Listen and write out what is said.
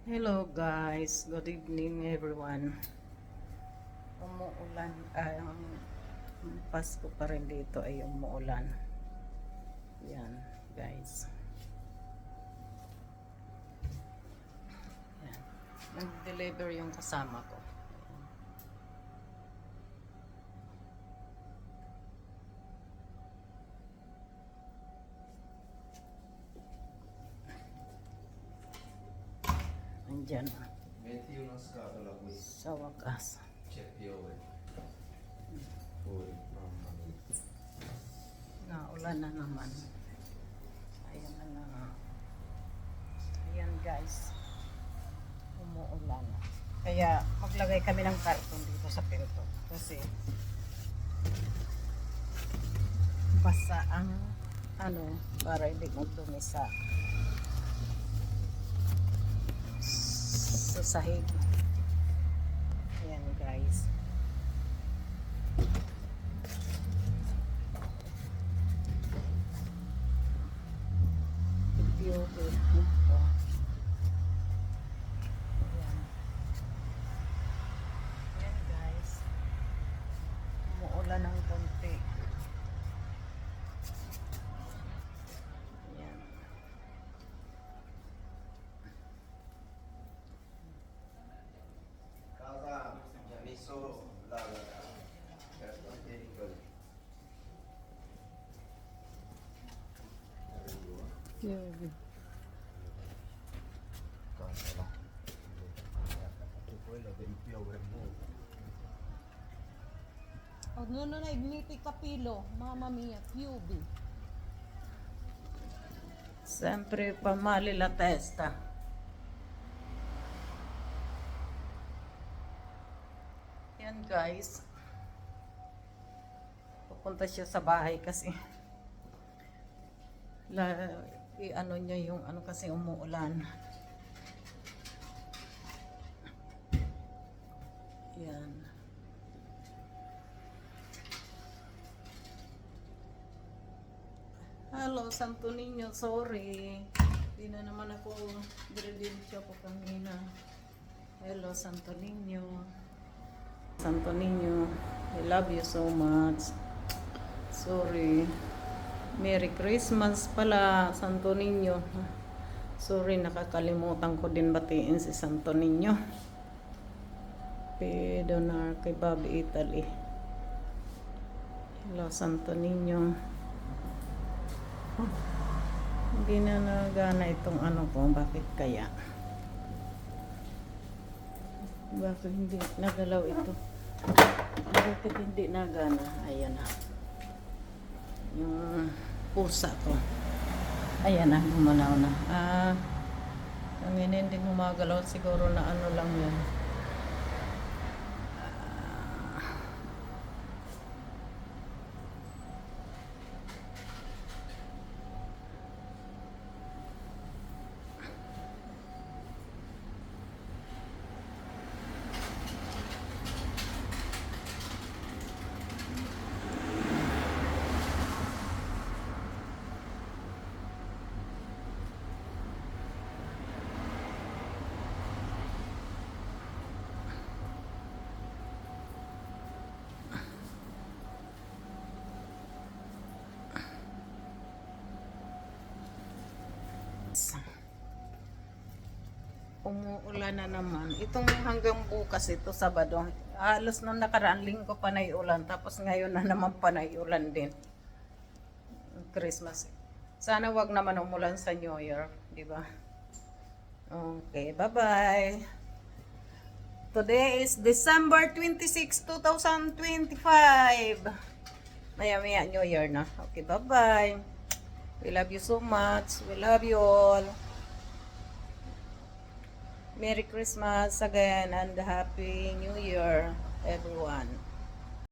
Hello guys, good evening everyone. Umuulan, ang Pasko pa rin dito ay umuulan. Yan guys. Yan. Nag-deliver yung kasama ko. Andyan. Metti una scatola qui. Sa wakas. C'è piove. Fuori, mamma mia. Naulan na naman. Ayan na nga. Ayan guys. Umuulan. Kaya maglagay kami ng karton dito sa pinto. Kasi basa ang para hindi magdumi sa sahig. Ayan guys. Piyote. Ayan. Ayan guys. Umuulan ng konti. Ayan. Casa mi ha messo certo, tieni quello. Piyote. Casa no. Anche quello devi piovere molto. Oh, no, igniti kapilo. Mamma mia, piubi. Sempre fa male la testa. Yan guys. Pupunta siya sa bahay kasi ano niya yung kasi umuulan. Yan. Hello, Santo Niño, sorry. Hindi na naman ako diretso ko kanina. Hello, Santo Niño. Santo Niño, I love you so much. Sorry. Merry Christmas pala, Santo Niño. Sorry, nakakalimutan ko din batiin si Santo Niño. Pedonar kay Bobby Italy. Hello, Santo Niño. Hindi na nagana itong ko, bakit kaya? Bakit hindi nagalaw ito? Bakit hindi nagana? Ayan na. Yung pusa ko. Ayan na, gumalaw na. Ang hindi gumagalaw, siguro na lang yun. Umuulan na naman. Itong hanggang bukas ito, Sabado. Halos nung nakaraan linggo panay ulan. Tapos ngayon na naman panay ulan din. Christmas. Sana wag naman umulan sa New Year. Diba? Okay, bye-bye. Today is December 26, 2025. Maya-maya New Year na. Okay, bye-bye. We love you so much. We love you all. Merry Christmas again and Happy New Year, everyone.